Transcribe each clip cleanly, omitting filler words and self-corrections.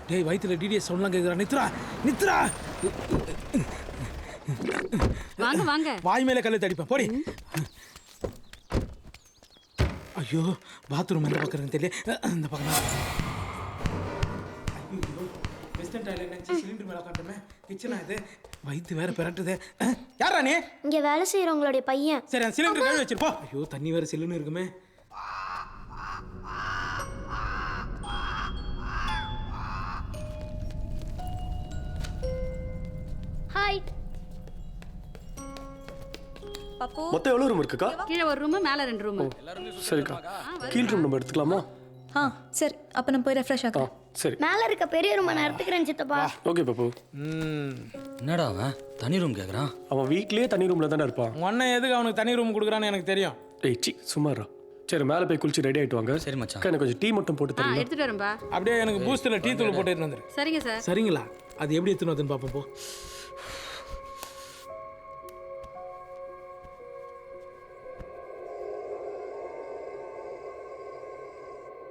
டேய் வயித்துல டிடிஎஸ் சவுண்ட்லாம் கேக்குறா. நித்ரா வாங்க வாங்க. வாய் மேல கல்லை தடிப்பேன் போடி. ஐயோ பாத்ரூம் எந்த பக்கம் இருக்குன்னு தெரியல. இந்த பக்கம் வெஸ்டர்ன் டாய்லெட் நினைச்சு சிலிண்டர் மேல காட்டுமே. கிச்சனா இது வயித்து வேற பிரட்டுதே. யாரா நீ? இங்க வேலை செய்யறவங்களுடைய பையன். சரி அந்த சிலிண்டர் கழுவி வச்சிருப்போ. ஐயோ தண்ணி வேற சில்லுன்னு இருக்குமே. ஹாய் பப்பு. மொத்தம் எவ்வளோ ரூம் இருக்குக்கா? கீழே ஒரு ரூம், மேல 2 ரூம். சரிக்கா. கீழ் ரூம் நம்ம எடுத்துக்கலாமா? சரி அப்ப நான் போய் ரெஃப்ரெஷ் ஆகலாம். சரி மேல இருக்க பெரிய ரூம் நான் எடுத்துக்கிறேன் சித்தப்பா. ஓகே பாப்பு. என்னடா அவன் தனி ரூம் கேட்குறான்? அவன் வீட்லயே தனி ரூம்ல தானே இருப்பான். உங்க அண்ணன் எதுக்கு அவனுக்கு தனி ரூம் கொடுக்குறான்னு எனக்கு தெரியும். ஏய் சி சும்மாரா. சரி மேலே போய் குளிச்சு ரெடி ஆயிட்டு வாங்க. சரி மச்சான். அக்கா, எனக்கு கொஞ்சம் டீ மட்டும் போட்டு தரீங்களா? எடுத்துட்டு வரேன்பா. அப்படியே எனக்கு பூஸ்ட்ல டீ தூள் போட்டு எடுத்து வந்துரு. சரிங்க சார். சரிங்களா? அது எப்படி எடுத்துன்னு வந்துன்னு பார்ப்போம் போ.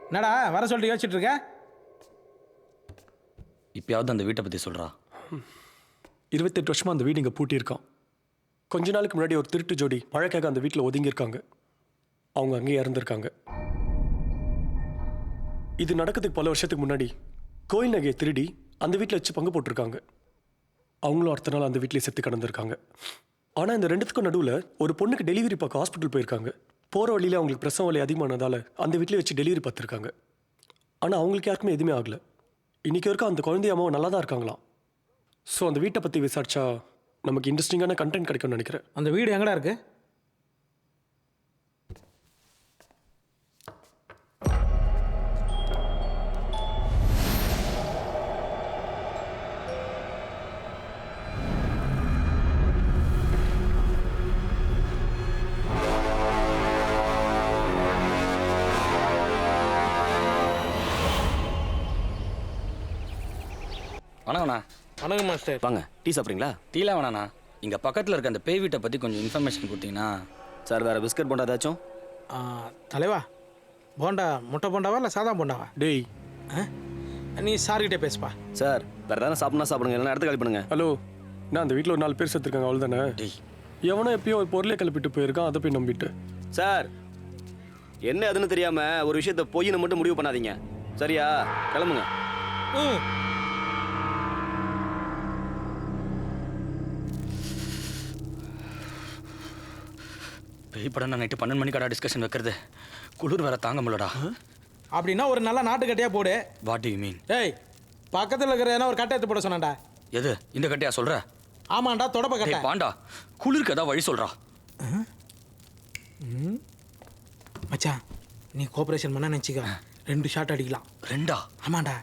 என்னடா வர சொல்லிட்டு யோசிச்சுட்டு இருக்க? இப்பயாவது அந்த வீட்டை பற்றி சொல்கிறா. 28 வருஷமா அந்த வீடு இங்கே பூட்டியிருக்கான். கொஞ்ச நாளுக்கு முன்னாடி ஒரு திருட்டு ஜோடி மழைக்காக அந்த வீட்டில் ஒதுங்கியிருக்காங்க. அவங்க அங்கேயே இறந்துருக்காங்க. இது நடக்கிறதுக்கு பல வருஷத்துக்கு முன்னாடி கோயில் நகையை திருடி அந்த வீட்டில் வச்சு பங்கு போட்டிருக்காங்க. அவங்களும் அடுத்த நாள் அந்த வீட்டிலே செத்து கிடந்திருக்காங்க. ஆனால் இந்த ரெண்டுத்துக்கும் நடுவில் ஒரு பொண்ணுக்கு டெலிவரி பார்க்க ஹாஸ்பிட்டல் போயிருக்காங்க. போகிற வழியில் அவங்களுக்கு பிரசவ வலி அதிகமானதால் அந்த வீட்டிலே வச்சு டெலிவரி பார்த்துருக்காங்க. ஆனால் அவங்களுக்கு யாருக்குமே எதுவுமே ஆகலை. இன்றைக்கி வரைக்கும் அந்த குழந்தைய அம்மாவை நல்லா தான் இருக்காங்களாம். ஸோ அந்த வீட்டை பற்றி விசாரிச்சா நமக்கு இன்ட்ரெஸ்டிங்கான கண்டென்ட் கிடைக்கும்னு நினைக்கிறேன். அந்த வீடு எங்கடா இருக்கு? வணக்கண்ணா. வணக்கம் மாஸ்டர். வாங்க, டீ சாப்பிட்றீங்களா? டீலாம் வேணாண்ணா. இங்கே பக்கத்தில் இருக்க அந்த பேய் வீட்டை பற்றி கொஞ்சம் இன்ஃபர்மேஷன் கொடுத்தீங்கன்னா. சார் வேறு பிஸ்கட் போண்டா ஏதாச்சும்? தலைவா போண்டா முட்டை போண்டாவா இல்லை சாதா போண்டாவா? டேய் நீ சார்கிட்டே பேசுப்பா. சார் வேறு எதாவது சாப்பிட்னா சாப்பிடுங்க, இல்லைன்னா இடத்த காலி பண்ணுங்க. ஹலோ, நான் அந்த வீட்டில் ஒரு 4 பேர் செத்துருக்காங்க, அவ்வளோ தானே? டேய் எவனோ எப்பயோ ஒரு பொருளை கிளப்பிட்டு போயிருக்கான், அதை போய் நம்பிட்டு. சார் என்ன அதுன்னு தெரியாமல் ஒரு விஷயத்தை பொய்ன்னு மட்டும் முடிவு பண்ணாதீங்க, சரியா? கிளம்புங்க. பேய் படம் நான் நைட்டு 12 மணிக்கடா டிஸ்கஷன் வைக்கிறது. குளிர் வேற தாங்க முடியலடா. அப்படின்னா ஒரு நல்ல நாட்டு கட்டையா போடு. What to you mean? ஏய் பக்கத்தில் இருக்கிற ஏன்னா ஒரு கட்டை எடுத்து போட சொன்னான்டா. எது இந்த கட்டையா சொல்ற? ஆமாண்டா தொடப்ப கட்டை. டேய் பாண்டா, குளிருக்கு ஏதாவது வழி சொல்றா. மச்சான் நீ கோஆபரேஷன் பண்ண நினச்சிக்க, 2 ஷாட் அடிக்கலாம். 2ஆ? ஆமாண்டா.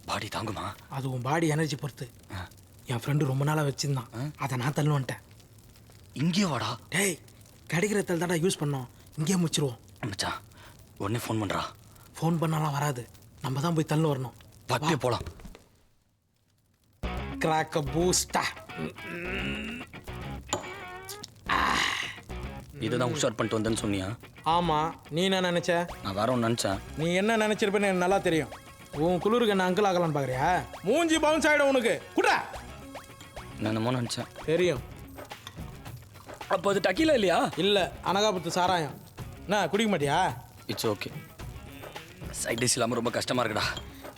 பாடி தாங்குமா? அது உன் பாடி எனர்ஜி பொறுத்து. என் ஃப்ரெண்டு ரொம்ப நாளாக வச்சிருந்தான், அதை நான் தள்ளு வந்துட்டேன். இங்கே வாடா. டேய் கிடைக்கிற தல் தாண்டா யூஸ் பண்ணோம், இங்கேயே முடிச்சிருவோம். மச்சான் உடனே ஃபோன் பண்ணுறா. ஃபோன் பண்ணாலாம் வராது, நம்ம தான் போய் தள்ளு வரணும். பக்கே போகலாம். கிராக்க பூஸ்டா. இதுதான் உஷார் பண்ணிட்டு வந்தேன்னு சொன்னியா? ஆமாம், நீ என்ன நினச்ச? நான் வேற ஒன்று நினச்சேன். நீ என்ன நினச்சிருப்பேன்னு எனக்கு நல்லா தெரியும். உன் குளிருக்கு என்ன அங்கிள் ஆகலான்னு பார்க்குறியா? மூஞ்சி பவுன்ஸ் ஆகிடும் உனக்கு. குடா நான் என்னமோ நினச்சேன். தெரியும். அப்போ அது டக்கீலா இல்லையா? இல்லை அனகாபத்து சாராயம். என்ன குடிக்க மாட்டியா? It's okay. சைட் டிஷ் இல்லாமல் ரொம்ப கஷ்டமாக இருக்குடா.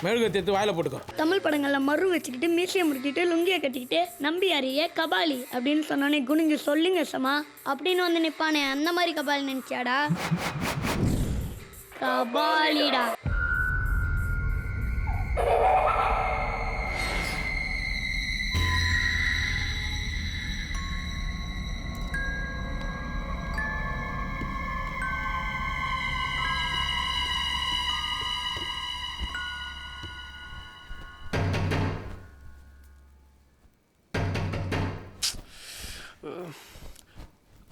மெழுகு எடுத்து வாயில போட்டுக்கோ. தமிழ் படங்கள்ல மறு வச்சுக்கிட்டு மீசையை முறுக்கிட்டு லுங்கியை கட்டிக்கிட்டு நம்பி அறிய கபாலி அப்படின்னு சொன்னோன்னே குனிஞ்சு சொல்லுங்க சமா அப்படின்னு வந்து நிப்பானே, அந்த மாதிரி கபாலி நினைச்சாடா? கபாலிடா.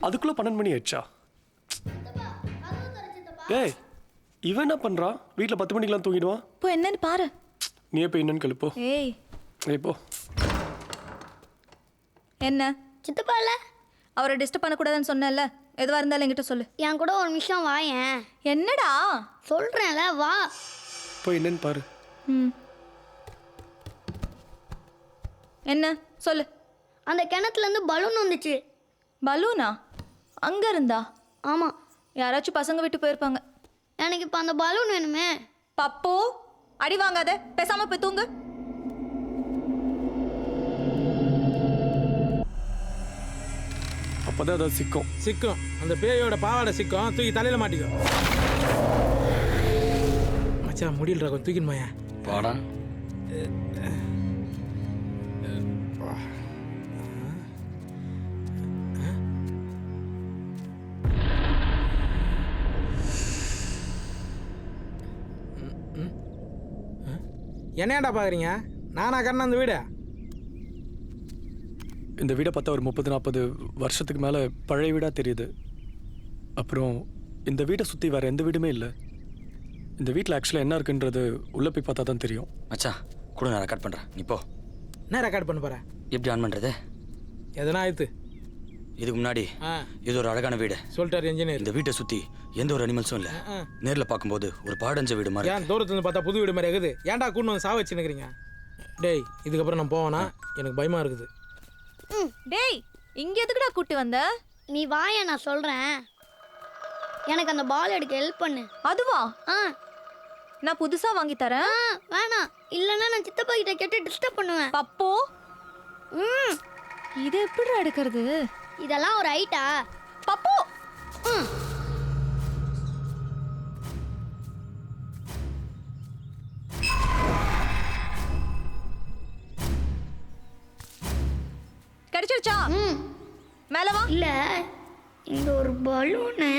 அதுக்குள்ளே 12 மணி ஆயிடுச்சா? ஏய் இவன் என்ன பண்ணுறான்? வீட்டில் 10 மணிக்கெலாம் தூங்கிடுவான். இப்போ என்னன்னு பாரு. நீ எப்போ என்னன்னு கழுப்போ. ஏய் இப்போ என்ன சித்தப்பா இல்ல, அவரை டிஸ்டர்ப் பண்ணக்கூடாதுன்னு சொன்னேன்ல, எதுவாக இருந்தாலும் என்கிட்ட சொல்லு. என் கூட ஒரு நிமிஷம் வாயேன். என்னடா சொல்றேன்ல வா. போய் என்னன்னு பாரு. ம் என்ன சொல்லு. அந்த கிணத்துலேருந்து பலூன் வந்துச்சு. பலூனா? அங்கே இருந்தா? ஆமாம். யாராச்சும் பசங்க விட்டு போயிருப்பாங்க. எனக்கு இப்போ அந்த பலூன் வேணுமே. பப்போ அடி வாங்காத, பேசாம போய் தூங்கு. அப்பதான் ஏதாவது சிக்கும். சிக்கும். அந்த பேயோட பாவாடை சிக்கும். தூக்கி தலையில மாட்டிக்கோ. மச்சான் முடியல, கொஞ்சம் தூக்கிடுமாயா. வாடா. என்னடா பாக்குறீங்க? நானா கண்ண அந்த வீடு? இந்த வீடை பார்த்தா ஒரு 30-40 வருஷத்துக்கு மேலே பழைய வீடாக தெரியுது. அப்புறம் இந்த வீட்டை சுற்றி வேறு எந்த வீடுமே இல்லை. இந்த வீட்டில் ஆக்சுவலாக என்ன இருக்குன்றது உள்ளே போய் பார்த்தா தான் தெரியும். மச்சான் கூட நான் ரெக்கார்ட் பண்ணுறேன், நீ போ. என்ன ரெக்கார்ட் பண்ண போற? எப்படி ஆன் பண்ணுறது? எதனா ஆயிடுத்து. இதுக்கு முன்னாடி இது ஒரு அழகான வீடு சொல்லிட்டாரு இன்ஜினியர். இந்த வீட்டை சுற்றி எந்த ஒரு அனிமல்ஸும் இல்லை. நேரில் பார்க்கும்போது ஒரு பாடஞ்ச வீடு மாதிரி. ஏன் தூரத்துல இருந்து பார்த்தா புது வீடு மாதிரி இருக்குது? ஏன்டா கூண்டு வந்து சாவ வச்சுன்னுக்கிறீங்க? டேய், இதுக்கப்புறம் நான் போவேனா? எனக்கு பயமா இருக்குது. டேய், இங்க எதுக்குடா கூட்டி வந்த? நீ வாயா, நான் சொல்கிறேன். எனக்கு அந்த பால் எடுக்க ஹெல்ப் பண்ணு. அதுவா? ஆ நான் புதுசா வாங்கி தரேன். வேணாம், இல்லைன்னா நான் சித்தப்பா கிட்ட கேட்டு டிஸ்டர்ப் பண்ணுவேன். பப்போ, ம் இது எப்படிடா எடுக்கிறது? இதெல்லாம் ஒரு ஐட்டா? பப்போ, கிடைச்சிருச்சா? மேல வா. இல்ல, இங்க ஒரு பலூனு.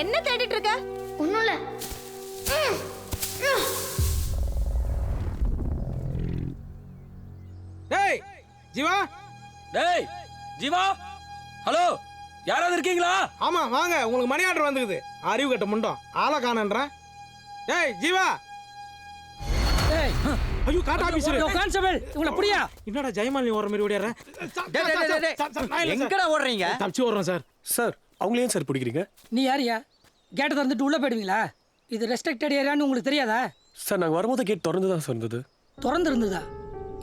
என்ன தேடிட்டு இருக்க? ஒண்ணும் இல்ல. டேய் ஜீவா. டேய் ஜீவா, ஹலோ, யாராவது இருக்கீங்களா? ஆமா வாங்க, உங்களுக்கு மணி ஆர்டர் வந்துக்குது. அறிவு கட்ட முண்டோம், ஆளை காணன்றேன். டேய் ஜீவா. டேய், ஐயோ காட் ஆபீசர். கான்ஸ்டபிள், உங்களை புரியா? என்னடா ஜெயமாலினி ஓடுற மாதிரி ஓடிறேன்? எங்கடா ஓடுறீங்க? தப்பிச்சு ஓடுறோம் சார். சார், அவங்களே ஏன் சார் பிடிக்கிறீங்க? நீ யாரியா? கேட்டை திறந்துட்டு உள்ளே போயிடுவீங்களா? இது ரெஸ்ட்ரிக்டட் ஏரியான்னு உங்களுக்கு தெரியாதா? சார், நாங்கள் வரும்போது கேட் திறந்து தான் சார் இருந்தது. திறந்து இருந்ததா?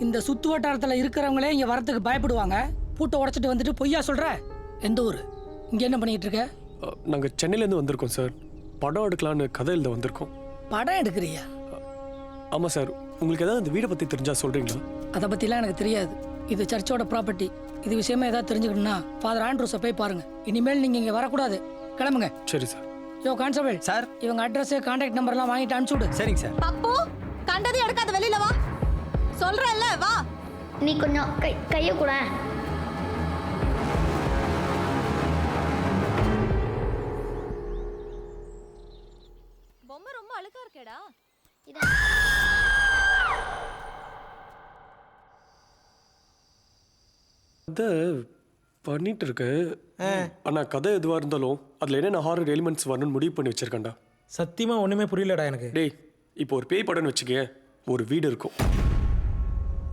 இந்த சுத்து வட்டாரத்தில் இருக்கிறவங்களே இங்கே வரத்துக்கு பயப்படுவாங்க. பூட்டை உடச்சிட்டு வந்துட்டு பொய்யா சொல்கிற? எந்த ஊர்? இங்கே என்ன பண்ணிட்டு இருக்க? நாங்கள் சென்னையிலேருந்து வந்திருக்கோம் சார். படம் எடுக்கலான்னு கதை எழுத வந்திருக்கோம். படம் எடுக்கிறியா? ஆமாம் சார். உங்களுக்கு ஏதாவது இந்த வீடை பற்றி தெரிஞ்சா சொல்கிறீங்களா? அதை பற்றிலாம் எனக்கு தெரியாது. இது சர்ச்சோட ப்ராப்பர்ட்டி. இது விஷயமா ஏதாவது தெரிஞ்சுக்கணும்னா ஃபாதர் ஆண்ட்ரூஸை போய் பாருங்க. இனிமேல் நீங்கள் இங்கே வரக்கூடாது. கிளம்புங்க. சரி சார். யோ கான்ஸ்டபிள் சார், இவங்க அட்ரஸ் கான்டாக்ட் நம்பர்லாம் வாங்கிட்டு அனுப்பிச்சு விடு. சரிங்க சார். பப்போ, கண்டது எடுக்காத, வெளியில வா. சொல்றேன்ல, வா. நீ கொஞ்சம் கையை கூட. பொம்மை ரொம்ப அழுக்கா இருக்கேடா. அதை பண்ணிட்டு இருக்கு. ஆனால் கதை எதுவாக இருந்தாலும் அதில் என்னென்ன ஹாரர் எலிமெண்ட்ஸ் வரணும்னு முடிவு பண்ணி வச்சிருக்கேன்டா. சத்தியமா ஒண்ணுமே புரியலடா எனக்கு. டேய், இப்போ ஒரு பேய் படம்னு வச்சுக்க. ஒரு வீடு இருக்கும்,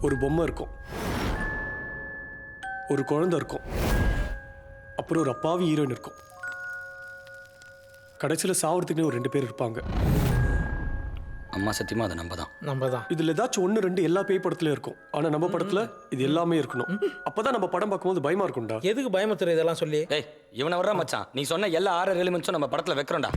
ஒரு பொம்மை இருக்கும், ஒரு குழந்தை இருக்கும், அப்புறம் ஒரு அப்பாவி ஹீரோயின் இருக்கும். கடைசியில் சாவறதுக்குன்னு ஒரு 2 பேர் இருப்பாங்க. அம்மா சத்தியமா அதை நம்ம தான். இதுல ஏதாச்சும் 1-2 எல்லா பேய் படத்துலயும் இருக்கும். ஆனா நம்ம படத்துல இது எல்லாமே இருக்கணும். அப்பதான் நம்ம படம் பார்க்கும்போது பயமா இருக்கும்டா. எதுக்கு பயமுத்துற இதெல்லாம் சொல்லி? டேய், இவனை வர்றா மச்சான். நீ சொன்ன எல்லா 6 எலிமெண்ட்ஸும் நம்ம படத்துல வைக்கிறோம்டா.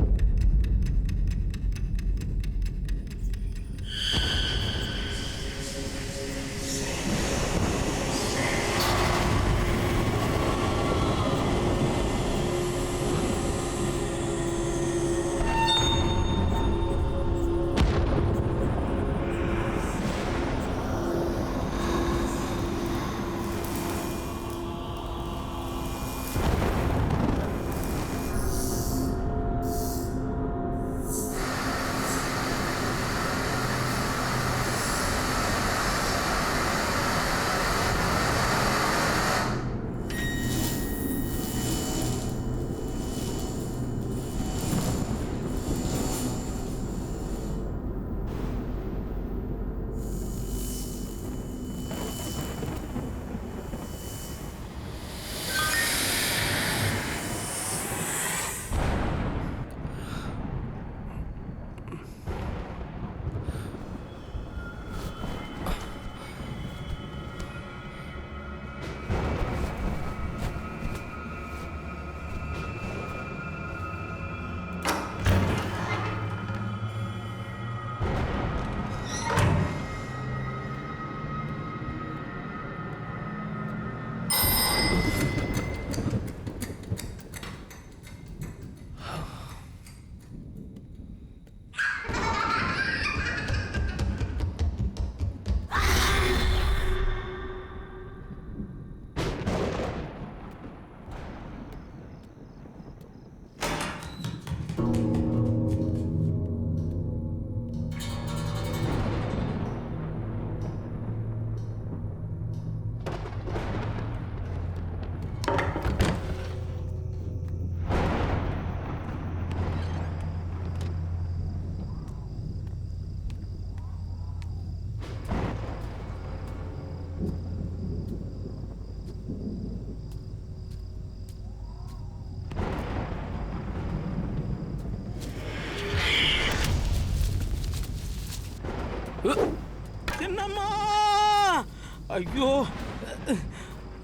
ஐயோ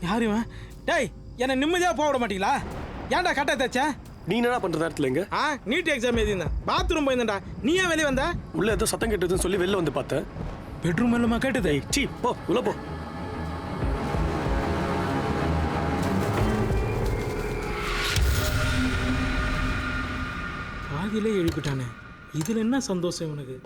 யார் இவன்? டேய் என்னை நிம்மதியாக போக விட மாட்டீங்களா? ஏன்டா கட்ட தச்சேன்? நீ என்னடா பண்ற நேரத்துல எங்க நீட் எக்ஸாம் எழுதியிருந்தேன், பாத்ரூம் போயிருந்தேன்டா. நீ ஏன் வெளியே வந்த? உள்ள ஏதோ சத்தம் கேட்டதுன்னு சொல்லி வெளில வந்து பார்த்தேன். பெட்ரூம் இல்லமா கேட்டது? சீ போ உள்ள போ. பாதியிலே எழுப்பிட்டானே, இதுல என்ன சந்தோஷம் உனக்கு?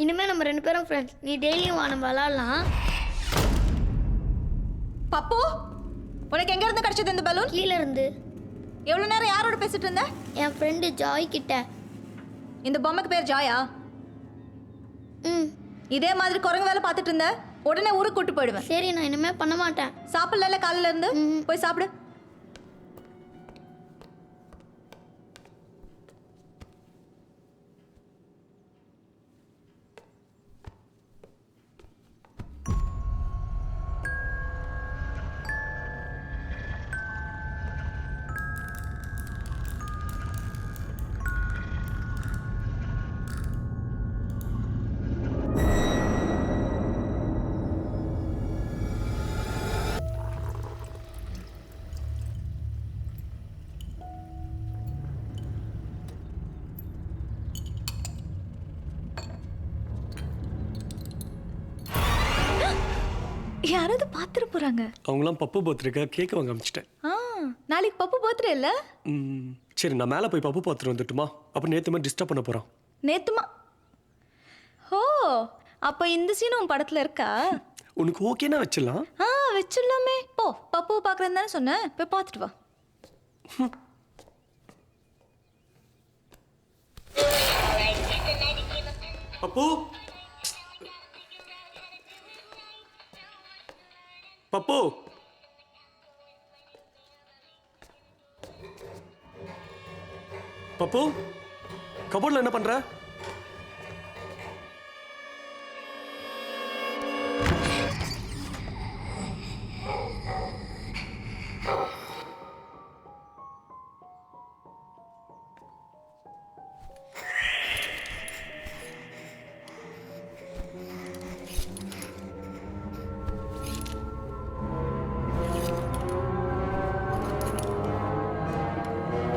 இனிமேல் நம்ம 2 பேரும் ஃப்ரெண்ட்ஸ். நீ டெய்லியும் வா, நம்ம விளாட்லாம். பப்பு உனக்கு எங்க இருந்து கிடைச்சது இந்த பலூன்? கீழே இருந்து. எவ்வளவு நேரம் யாரோட பேசிட்டு இருந்த? என் ஃப்ரெண்டு ஜாய் கிட்ட. இந்த பொம்மைக்கு பேர் ஜாயா? ம் இதே மாதிரி குரங்கு வேலை பார்த்துட்டு இருந்த உடனே ஊருக்கு கூட்டு போயிடுவேன். சரி, நான் இனிமேல் பண்ண மாட்டேன். சாப்பிடல காலையில இருந்து? போய் சாப்பிடு. யாராவது பார்த்துட்டு போறாங்க. அவங்களாம் பப்பு பர்த்டேக்கா கேக் வாங்க அமிச்சிட்டேன். நாளைக்கு பப்பு பர்த்டே இல்ல? சரி நான் மேலே போய் பப்பு பார்த்துட்டு வந்துட்டுமா? அப்போ நேற்று மாதிரி டிஸ்டர்ப் பண்ண போகிறான். நேத்துமா? ஓ அப்போ இந்த சீன் உன் படத்துல இருக்கா? உனக்கு ஓகேனா வச்சிடலாம். வச்சிடலாமே. போ, பப்பு பார்க்குறேன்னு தானே சொன்னேன், போய் பார்த்துட்டு வா. பப்பு பப்பு பப்பு கபோர்டில் என்ன பண்ற?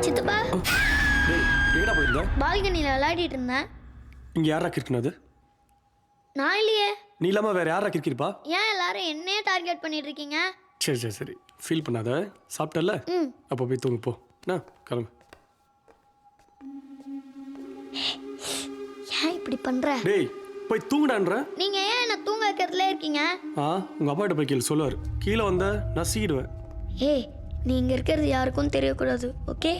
சித்தப்பா, எங்கடா போயிருந்த? பால்கனியில் விளையாடிட்டு இருந்தேன். இங்கே யாரா கிறுக்குனது? நான் இல்லையே. நீ இல்லாமல் வேற யாரா கிறுக்கிருப்பா? ஏன் எல்லாரும் என்னையே டார்கெட் பண்ணிட்டு இருக்கீங்க? சரி சரி சரி, ஃபீல் பண்ணாத. சாப்பிட்டல? அப்போ போய் தூங்கு போ. நான் கிளம்பு. ஏன் இப்படி பண்ற? டேய் போய் தூங்குடான்ற. நீங்க ஏன் என்ன தூங்க வைக்கிறதுல இருக்கீங்க? உங்கள் அப்பாட்ட போய் கேள்வி சொல்லுவார். கீழே வந்த நசிக்கிடுவேன். ஏய், நீ இங்கே இருக்கிறது யாருக்கும் தெரியக்கூடாது, ஓகே?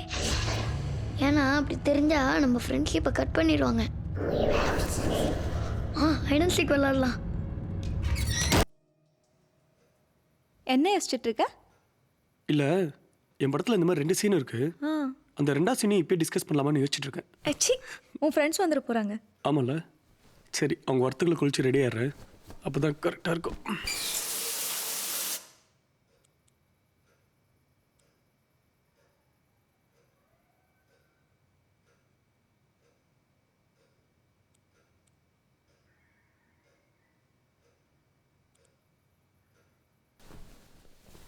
ஏன்னா அப்படி தெரிஞ்சா நம்ம ஃப்ரெண்ட்ஷிப்பை கட் பண்ணிடுவாங்க. ஹைட் அண்ட் சீக் விளாடலாம். என்ன யோசிச்சுட்டு இருக்க? இல்லை, என் படத்தில் இந்த மாதிரி 2 சீன் இருக்கு. அந்த 2ஆவது சீனை இப்போ டிஸ்கஸ் பண்ணலாமான்னு யோசிச்சுட்டு இருக்கேன். அச்சி, உன் ஃப்ரெண்ட்ஸ் வந்துட போகிறாங்க. ஆமாம்ல. சரி, அவங்க வரத்துக்குள்ள குளிச்சு ரெடி ஆயிடுறேன். அப்போ தான் கரெக்டாக இருக்கும்.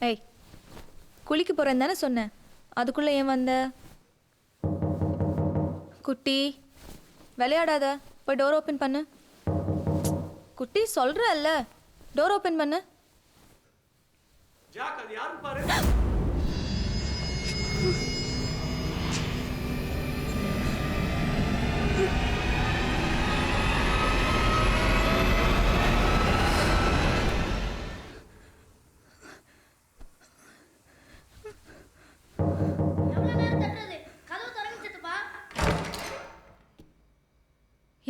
ஏய் குளிக்க போகிறேன்னு தானே சொன்னேன், அதுக்குள்ளே ஏன் வந்த? குட்டி விளையாடாத, போய் டோர் ஓப்பன் பண்ணு. குட்டி சொல்கிறல்ல, டோர் ஓப்பன் பண்ணு. ஜாக் அது யாரு பாரு.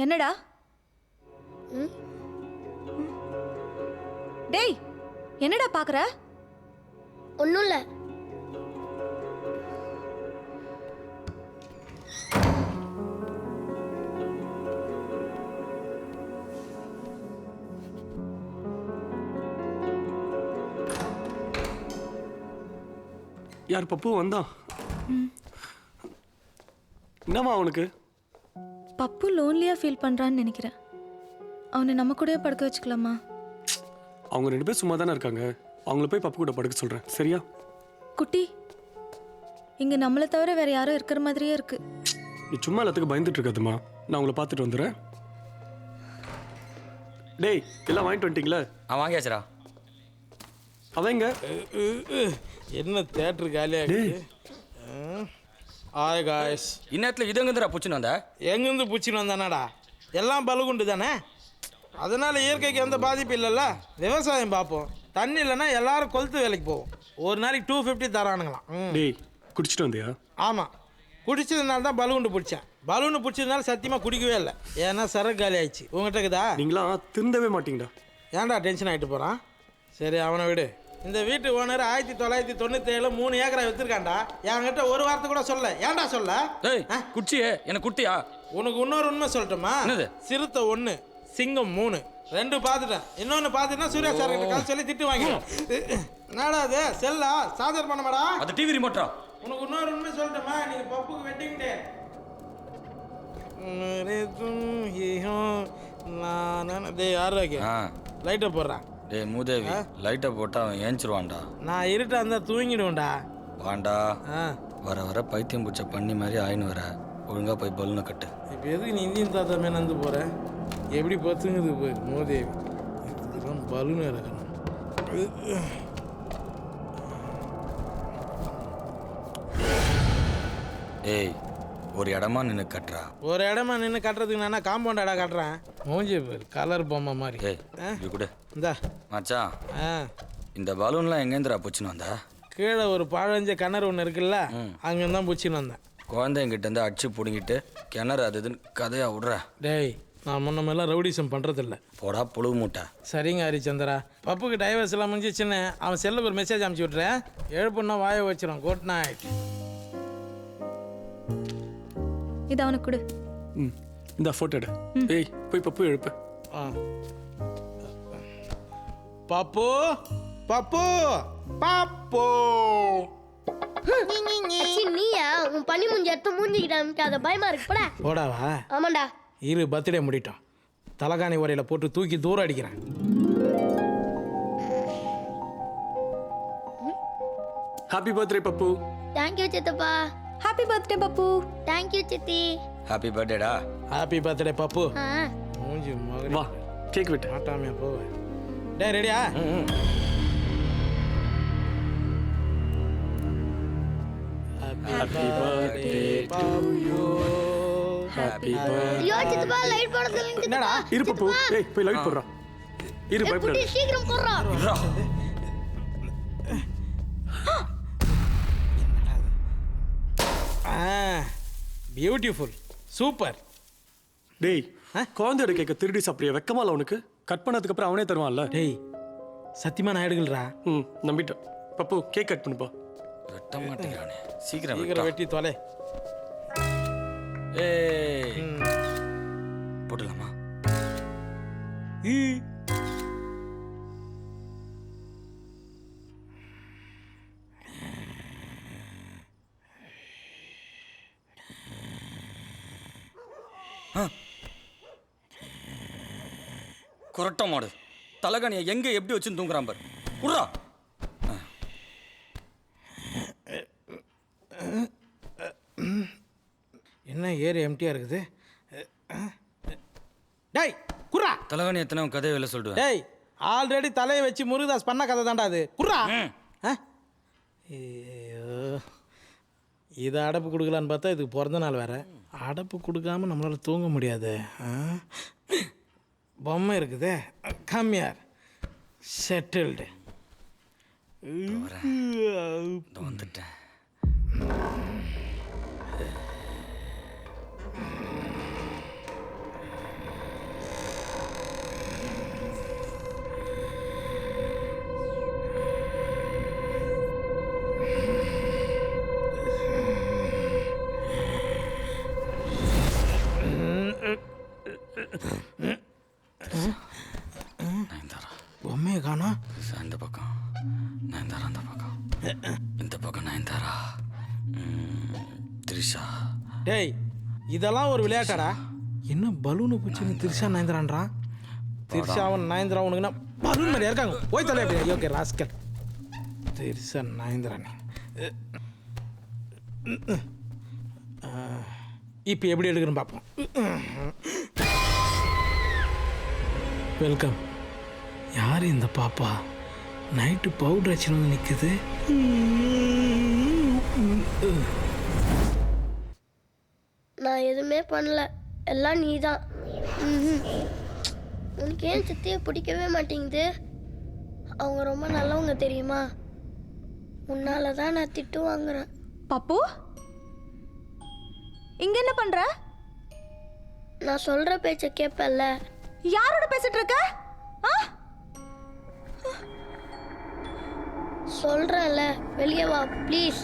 என்னடா? டேய் என்னடா பார்க்குற? ஒன்றும் இல்லை. யார் பப்பு வந்தான்? என்னவா அவனுக்கு? பப்பு லோன்லியாக ஃபீல் பண்ணுறான்னு நினைக்கிறேன். அவனை நம்ம கூடயே படுக்க வச்சுக்கலாமா? அவங்க 2 பேர் சும்மா தானே இருக்காங்க, அவங்கள போய் பப்பு கூட படுக்க சொல்கிறேன், சரியா? குட்டி இங்கே நம்மளை தவிர வேற யாரும் இருக்கிற மாதிரியே இருக்கு. நீ சும்மா எல்லாத்துக்கும் பயந்துட்டு இருக்காதுமா, நான் உங்களை பார்த்துட்டு வந்துடுறேன். டேய் எல்லாம் வாங்கிட்டு வந்துட்டீங்களே? வாங்கியாச்சுடா. அவங்க என்ன தேட்டர் காலியாக இருக்குது. ஆய் காய்ஸ், இந்நேரத்தில் இது எங்கேருந்துடா பூச்சின்னு வந்த? எங்கேருந்து பூச்சின்னு வந்தானாடா? எல்லாம் பலுகுண்டு தானே, அதனால் இயற்கைக்கு எந்த பாதிப்பு இல்லைல்ல. விவசாயம் பார்ப்போம், தண்ணி இல்லைன்னா எல்லாரும் கொளுத்து வேலைக்கு போவோம். ஒரு நாளைக்கு 250 தரானுங்களாம். டேய் குடிச்சிட்டு வந்தியா? ஆமாம், குடிச்சதுனால தான் பலூண்டு பிடிச்சேன். பலூண்டு பிடிச்சதுனால சத்தியமாக குடிக்கவே இல்லை, ஏன்னா சரக்கு காலி ஆயிடுச்சு. உங்கள்கிட்ட இருக்குதா? நீங்களாம் திருந்தவே மாட்டீங்கடா. ஏன்டா டென்ஷன் ஆகிட்டு போகிறான்? சரி அவனை விடு. இந்த வீட்டு ஓனர் 1997 3 ஏக்கரை விற்றுருக்காண்டா. என்கிட்ட ஒரு வார்த்தை கூட சொல்ல. ஏன்டா சொல்ல? ஏய் குச்சியே எனக்கு குட்டியா? உனக்கு இன்னொரு உண்மை சொல்லட்டுமா? என்னது? சிறுத்தை 1, சிங்கம் 3, 2 பார்த்துட்டேன். இன்னொன்று பார்த்துட்டா சூர்யா சார் கிட்ட கால் சொல்லி திட்டு வாங்கிடும். என்னடா அது செல்லா சார்ஜர் பண்ண மாடா? அது டிவி ரிமோட்டா? உனக்கு இன்னொரு உண்மை சொல்லட்டுமா? நீங்க பப்புக்கு வெட்டிங் டே. டேய் யாரு லைட்டை போடுறான்? டேய் மூதேவி, லைட்டை போட்டால் அவன் ஏஞ்சிருவான்டா. நான் இருட்டா இருந்தால் தூங்கிடுவேன்டா. வாண்டா, வர வர பைத்தியம் பிடிச்ச பண்ணி மாதிரி ஆயின்னு வர. ஒழுங்காக போய் பலூனை கட்டு. இப்போ எதுக்கு நீ இந்தியன் தாத்தா மேலே வந்து போகிற? எப்படி பத்துங்குது போய் மோதேவி. இதுக்கெல்லாம் பலூன் இறக்கணும். ஏய் ஒரு இடமா நின்று கட்டுறா. ஒரு இடமா நின்று கட்டுறதுக்கு நான் காம்பவுண்ட் இடம் கட்டுறேன். மூஞ்சி பேர் கலர் பொம்மை மாதிரி. ஏய் இது கூட இந்தா மச்சான், இந்த பலூன்லாம் எங்கேருந்துடா பூச்சின்னு வந்தா? கீழே ஒரு பாழஞ்ச கிணறு ஒன்று இருக்குல்ல, அங்கேருந்து தான் பூச்சின்னு வந்தேன். குழந்தைங்கிட்டேருந்து அடிச்சு பிடுங்கிட்டு கிணறு அது இதுன்னு கதையாக விட்ற. டேய் நான் முன்னமெல்லாம் ரவுடிசம் பண்ணுறதில்ல. போடா புழு மூட்டை. சரிங்க ஹரிச்சந்திரா, பப்புக்கு டைவர்ஸ் எல்லாம் முடிஞ்சிச்சுன்னு அவன் செல்லுக்கு ஒரு மெசேஜ் அனுப்பிச்சி விட்றேன். எழுப்புன்னா வாயை வச்சிடும். Good night. இது அவனுக்கு கொடு. இந்த ஃபோட்டோ எடு. ஏய் போய் பப்பு எழுப்பு. பப்பு பப்பு பப்பு. நீயா உன் பனி மூஞ்சி எடுத்து மூஞ்சிக்கிட்ட அதை பயமா இருக்கு. போடா போடாவா? ஆமாண்டா. இரு பர்த்டே முடிட்டோம். தலகாணி உரையில போட்டு தூக்கி தூரம் அடிக்கிறேன். ஹாப்பி பர்த்டே பப்பு. தேங்க்யூ சித்தப்பா. ஹாப்பி பர்த்டே பப்பு. தேங்க்யூ சித்தி. ஹாப்பி பர்த்டேடா. ஹாப்பி பர்த்டே பப்பு. ஆ மூஞ்சி மகன் வா கேக் வெட்டு. மாட்டாமே போவேன். டேய் ரெடியா? Happy birthday to you. Happy birthday. ஐயோ சித்தப்பா லைட் போட சொல்லுங்க. என்னடா? இரு பப்பு. ஏய் போய் லைட் போடுறா. இரு பயப்படாத. சீக்கிரம் போடுறா. Beautiful super. டேய் குழந்தையோட கேக்க திருடி சாப்பிடுறிய வெக்கமா இல்ல உனக்கு? கட் பண்ணதுக்கு அப்புறம் அவனே தருவான்ல. டேய் சத்தியமா நான் எடுக்கலடா. நம்பிட்டேன். பப்பு கேக் கட் பண்ணுப்பா. வெட்ட மாட்டேங்கிறானே. சீக்கிரம் சீக்கிரம் வெட்டி தொலை. ஏய் போட்டுலாமா? கொரட்ட மாடு தலகாணியை எங்க எப்படி வச்சு தூங்குறான் பாரு. குர்ரா என்ன ஏரியா எம்டியாக இருக்குது? டேய் குர்ரா. தலைவனி எத்தனை கதையை வெளில சொல்லிடுவேன். டேய் ஆல்ரெடி தலையை வச்சு முருகதாஸ் பண்ண கதை தான்டா அது. குர்ரா. ஐயோ, இதை அடப்பு கொடுக்கலான்னு பார்த்தா இதுக்கு பிறந்த நாள் வேறு. அடப்பு கொடுக்காம நம்மளால் தூங்க முடியாது. பொம்மை இருக்குதே கம்மியார் செட்டில்டு. வந்துட்டேன். பொம்மையை காணோம். இந்த பக்கம் நயன்தாரா, அந்த பக்கம் இந்த பக்கம் நயன்தாரா, த்ரிஷா. டேய் இதெல்லாம் ஒரு விளையாட்டாடா? என்ன பலூனு பூச்சின்னு திரிஷா நயன்தாரான்றான். திரிஷாவும் நயன்தாரா உனக்குன்னா பலூன் மாதிரியா இருக்காங்க. போய் தலை அப்படி. Okay rascal. திரிஷா நயன்தாரானே. இப்போ எப்படி எடுக்கிறேன்னு பார்ப்போம். வெல்கம். யார் இந்த பாப்பா? நைட்டு பவுடர் அடிச்சு வந்து நிற்குது. நான் எதுவுமே பண்ணல, எல்லாம் நீ தான். உனக்கு ஏன் சித்தியை பிடிக்கவே மாட்டேங்குது? அவங்க ரொம்ப நல்லவங்க தெரியுமா? உன்னால தான் நான் திட்டு வாங்குறேன். பப்பு இங்க என்ன பண்ற? நான் சொல்ற பேச்ச கேட்பல்ல. யாரோட பேசிட்டு இருக்க? சொல்றேன்ல, வெளியே வா ப்ளீஸ்.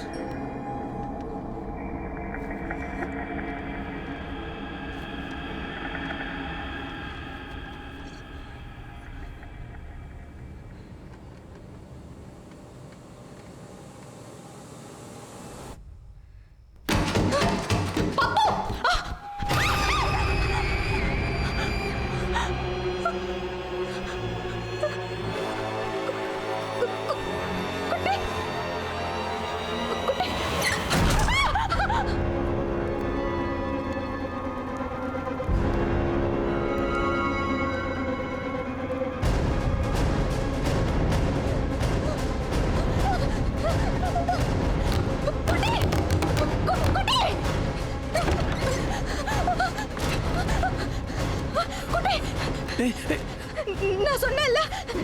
நான் சொன்னேன்ல,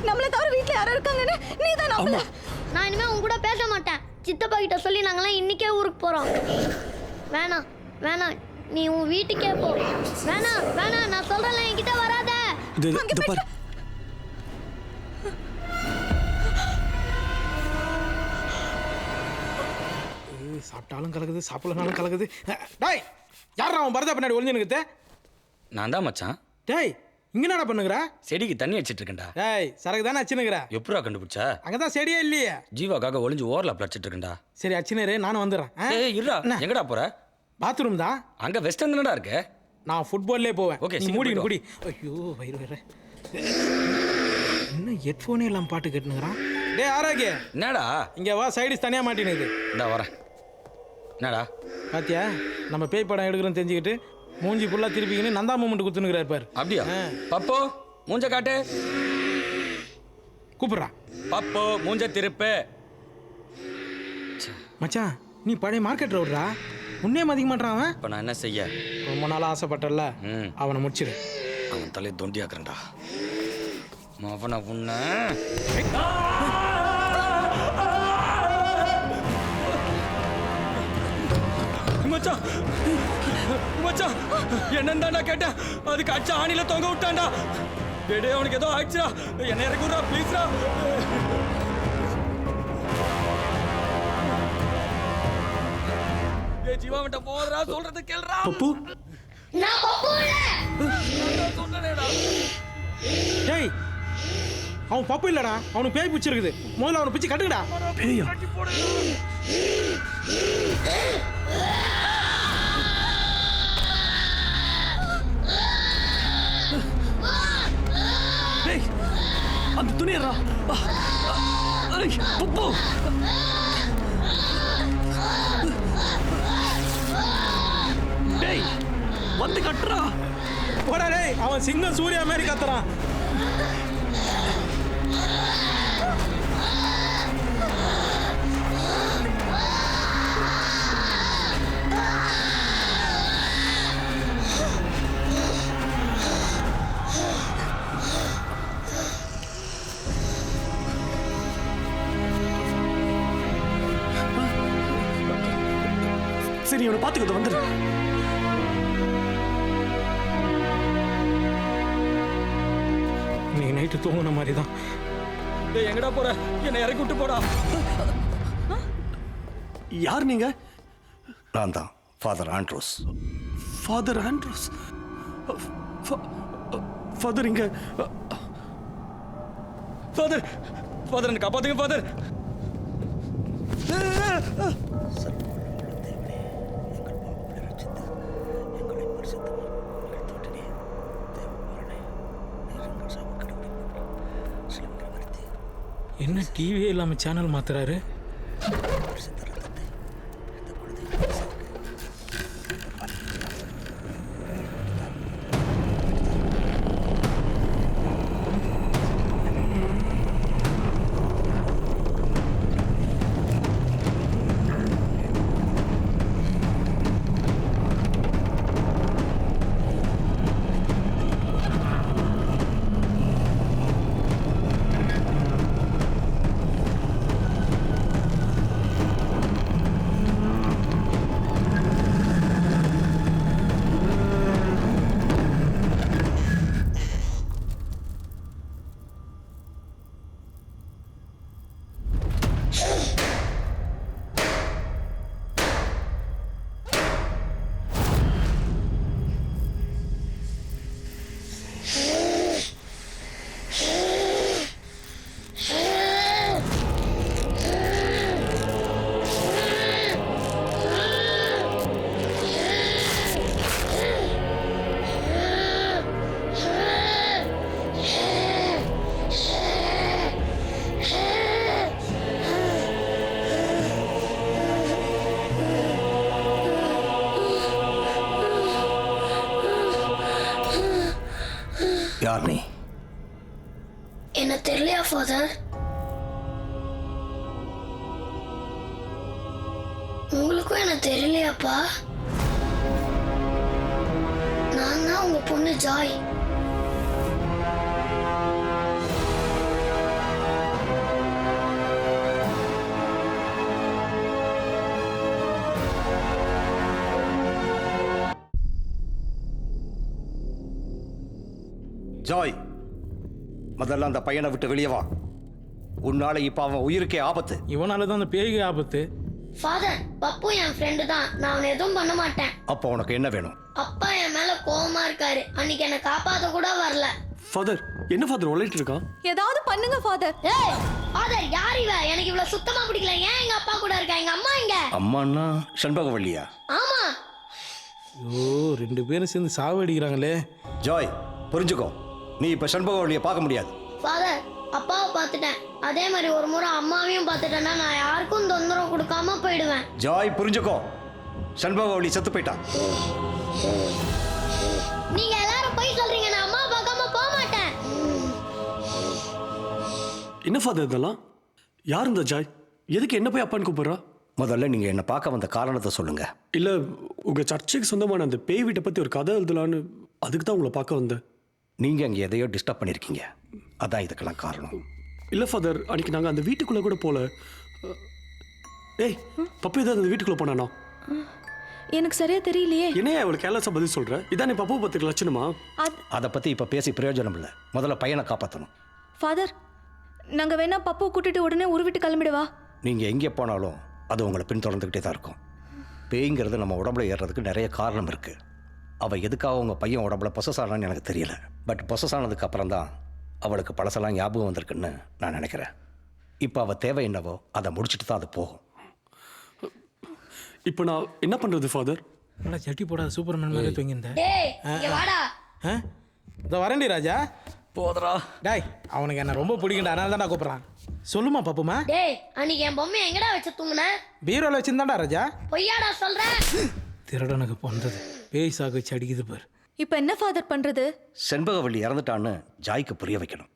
நம்மள தவிர வீட்ல யாரும் இருக்காங்கன்னு. நீ தான் நம்பல. நான் இனிமே உங்க கூட பேச மாட்டேன். சித்தப்பா கிட்ட சொல்லி நாங்களாம் இன்னைக்கே ஊருக்கு போறோம். வேணாம் வேணாம், நீ உன் வீட்டுக்கே போ. வேணாம் வேணாம், நான் சொல்றேன்ல, என்கிட்ட வராத. சாப்பிட்டாலும் கலக்குது, சாப்பிடலனாலும் கலக்குது. டேய் யாரா அவன் பரதா பின்னாடி ஒளிஞ்சு நிற்குது? நான் தான் மச்சான். டேய் இங்க என்னடா பண்ணுங்கற? செடிக்கு தண்ணி வச்சிட்டு இருக்கேன்டா. டேய் சரக்கு தானே அச்சினுங்கற? எப்படா கண்டுபிடிச்சா? அங்கதான் செடியே இல்லையே. ஜீவாக்காக ஒளிஞ்சு ஓரல பிளச்சிட்டு இருக்கேன்டா. சரி அச்சினரே, நானும் வந்துடுறேன். ஏய் இருடா, எங்கடா போற? பாத்ரூம் தான். அங்க வெஸ்டர்ன் தானடா இருக்கு. நான் ஃபுட்பால்லே போவேன். ஓகே, நீ மூடி குடி. ஐயோ வயிறு வயிறு. என்ன ஹெட்ஃபோனே எல்லாம் பாட்டு கேட்டுங்கறான். டேய் ஆரோக்கிய, என்னடா? இங்க வா, சைடிஸ் தனியா மாட்டினுது. இந்தா வரேன். என்னடா பாத்தியா, நம்ம பேய் படம் எடுக்கிறோம் தெரிஞ்சுக்கிட்டு மூஞ்சி ஃபுல்லா திருப்பிக்கின்னு நந்தா மூமெண்ட் குத்துனுங்கிறார் பாரு. அப்படியா? பப்போ மூஞ்ச காட்டு. கூப்பிடுறா. பப்போ மூஞ்ச திருப்பு. மச்சான் நீ பழைய மார்க்கெட் ரோடுறா, உன்னே மதிக்க மாட்டான் அவன். இப்போ நான் என்ன செய்ய? ரொம்ப நாள் ஆசைப்பட்டல, அவனை முடிச்சிரு. அவன் தலையை தொண்டியாக்குறேன்டா. அவனை உன்ன மச்சான் மச்சான் என்னன்னு கேட்டேன். அதுக்கு அடிச்ச ஆணில தொங்க விட்டான்டா. டேடே அவனுக்கு ஏதோ ஆயிடுச்சுடா. என்ன இறக்குறா ப்ளீஸ்ரா. ஏ ஜீவா விட்ட போறா, சொல்றது கேளுடா. பப்பு நான் பப்புல சொன்னேடா. டேய் அவன் பப்பு இல்லடா, அவனுக்கு பேய் பிடிச்சிருக்குது. முதல்ல அவனை பிச்சு கட்டுங்கடா. பேயா? டேய் அந்த துணியறா. பப்பு வந்து கட்டுறா. போடா டேய், அவன் சிங்கம் சூர்யா மாதிரி கத்துறான். சரி, இவனை பார்த்துக்கிட்டு வந்துடு. நீ நைட்டு தூங்குன மாதிரி தான். டேய் எங்கடா போற? என்னை இறக்கி விட்டு போடா. யார் நீங்க? நான் தான் father Andrews. Father Andrews. Father இங்க. ஃபாதர் ஃபாதர் என்ன காப்பாத்துங்க ஃபாதர். என்ன டிவியே இல்லாமல் சேனல் மாத்துறாரு? யார் நீ? என்ன தெரியலையா ஃபாதர்? உங்களுக்கும் என்ன தெரியலையாப்பா? நான் தான் உங்க பொண்ணு ஜாய். ஜாய், முதல்ல அந்த பையனை விட்டு வெளியே வா. உன்னால இப்ப அவன் உயிருக்கே ஆபத்து. இவனால தான் அந்த பேய்க்கு ஆபத்து. ஃபாதர், பப்பு என் ஃப்ரெண்டு தான். நான் அவனை எதுவும் பண்ண மாட்டேன். அப்போ உனக்கு என்ன வேணும்? அப்பா என் மேல கோவமா இருக்காரு. அன்னைக்கு என்ன காப்பாத்த கூட வரல. ஃபாதர், என்ன ஃபாதர் உழைட்டு இருக்கான்? ஏதாவது பண்ணுங்க ஃபாதர். ஏய் ஃபாதர், யார் இவ? எனக்கு இவ்வளவு சுத்தமா பிடிக்கல. ஏன் எங்க அப்பா கூட இருக்கா? எங்க அம்மா எங்க? அம்மான்னா செண்பகவல்லியா? ஆமா. ஐயோ, 2 பேரும் சேர்ந்து சாவடிக்கிறாங்களே. ஜாய், புரிஞ்சுக்கோ, நீ இப்ப செண்பகவல்லியை பார்க்க முடியாது. ஃபாதர், அப்பாவை பார்த்துட்டேன். அதே மாதிரி ஒரு முறை அம்மாவையும் பார்த்துட்டேன்னா நான் யாருக்கும் தொந்தரவு கொடுக்காம போயிடுவேன். ஜாய், புரிஞ்சுக்கோ, செண்பகவல்லி செத்து போயிட்டா. நீங்க எல்லாரும் போய் சொல்றீங்க. நான் அம்மா பார்க்காம போக மாட்டேன். என்ன ஃபாதர் இதெல்லாம்? யார் இந்த ஜாய்? எதுக்கு என்ன போய் அப்பான்னு கூப்பிடுறா? முதல்ல நீங்க என்ன பார்க்க வந்த காரணத்தை சொல்லுங்க. இல்ல, உங்க சர்ச்சுக்கு சொந்தமான அந்த பேய் வீட்டை பத்தி ஒரு கதை எழுதலான்னு, அதுக்கு தான் உங்களை பார்க்க வந்தேன். நீங்க அங்க எதையோ டிஸ்டர்ப் பண்ணிருக்கீங்க, அதான் இதுக்கெல்லாம் காரணம். இல்ல ஃபாதர், அன்னைக்கு நாங்க அந்த வீட்டுக்குள்ள கூட போல. ஏய், பப்பு ஏதாவது அந்த வீட்டுக்குள்ள போனானா? எனக்கு சரியா தெரியலையே. என்னையா இவ்வளவு கேர்லெஸ்ஸா பதில் சொல்ற? இதான் பப்பு பத்திரிக்கை லட்சணமா? அதை பத்தி இப்ப பேசி பிரயோஜனம் இல்லை. முதல்ல பையனை காப்பாற்றணும். ஃபாதர், நாங்க வேணா பப்பு கூட்டிட்டு உடனே உருவிட்டு கிளம்பிடுவா. நீங்க எங்கே போனாலும் அது உங்களை பின்தொடர்ந்துக்கிட்டே தான் இருக்கும். பேய்ங்கிறது நம்ம உடம்புல ஏறுறதுக்கு நிறைய காரணம் இருக்கு. அவ எதுக்காக உங்க பையன் உடம்புல பொசஸ் ஆனான்னு எனக்கு தெரியல. பட் பொசஸ் ஆனதுக்கு அப்புறம் தான் அவளுக்கு பழசெல்லாம் ஞாபகம் வந்திருக்குன்னு நான் நினைக்கிறேன். இப்போ அவ தேவை என்னவோ அதை முடிச்சுட்டு தான் அது போகும். இப்போ நான் என்ன பண்றது ஃபாதர்? நல்லா சட்டி போடாத சூப்பர்மேன் மாதிரி தூங்கியிருந்தேன். டேய் இங்க வாடா. இந்த வரேன்டி ராஜா. போதரா. டாய், அவனுக்கு என்ன ரொம்ப பிடிக்கும்டா, அதனால தான் கூப்பிட்றான். சொல்லுமா பப்புமா? டேய், அன்னைக்கு என் பொம்மை எங்கடா வச்சு தூங்குன? பீரோல வச்சிருந்தாண்டா ராஜா. பொய்யாடா சொல்ற? திருடனுக்கு பிறந்தது பேய் சாக வச்சு அடிக்குது பாரு. இப்போ என்ன ஃபாதர் பண்றது? செண்பகவல்லி இறந்துட்டான்னு ஜாய்க்கு புரிய வைக்கணும்.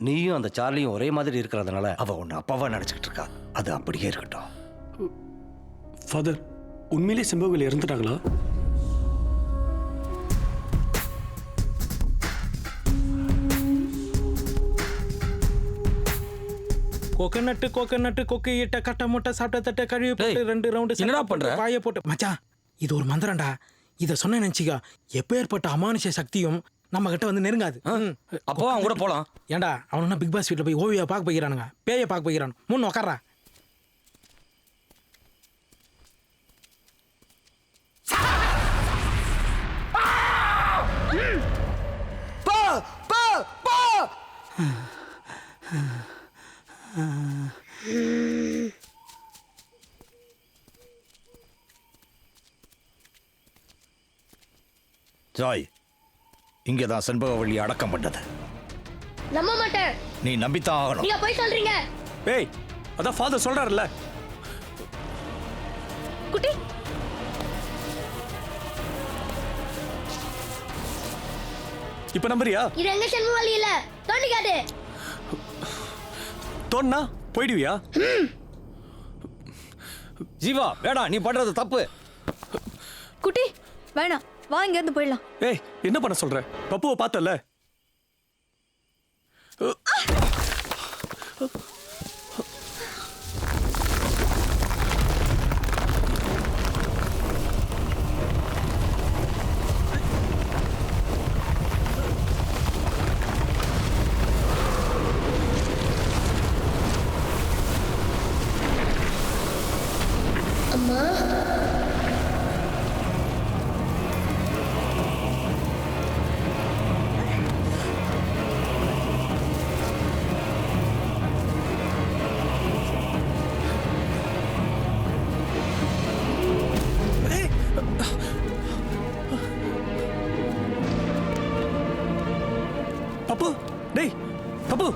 நீயும் அந்த சார்லியும் ஒரே மாதிரி இருக்கிறதுனால அவ உன்னை அப்பாவா நினைச்சுக்கிட்டு இருக்கா. அது அப்படியே இருக்கட்டும். ஃபாதர், உண்மையிலே செம்பகவல்லி இறந்துட்டாங்களா? கோகனட்டு கொக்கு இட்ட கட்ட முட்டை சாப்பிட்ட தட்டை கழுவி போட்டு 2 ரவுண்டு என்னடா பண்ற? பாய போட்டு மச்சான் இது ஒரு மந்திரம்டா. இதை சொன்ன நினைச்சிக்கா எப்பேற்பட்ட அமானுஷ சக்தியும் நம்ம கிட்ட வந்து நெருங்காது. அப்போ அவங்க கூட போலாம். ஏன்டா அவனுன்னா பிக் பாஸ் வீட்டில் போய் ஓவியா பார்க்க போய்க்கிறானுங்க, பேயை பார்க்க போய்க்கிறானு. முன் உக்காரா. ஜாய், இங்கே தான் செண்பகவல்லி அடக்கம் பண்ணது. நம்ப மாட்டேன். நீ நம்பித்தான் ஆகணும். நீங்க போய் சொல்றீங்க. ஏய், அதான் ஃபாதர் சொல்றாருல்ல. குட்டி இப்ப நம்புறியா? இது எங்க செண்பகவல்லி இல்ல, தோண்டி காட்டு. தோன்னா போயிடுவியா? ஜீவா வேடா, நீ பண்றது தப்பு. குட்டி வேணாம், வா இங்க இருந்து போயிடலாம். ஏய், என்ன பண்ண சொல்ற? பப்புவை பார்த்தல. அம்மா பப்பு, டேய் பப்பு.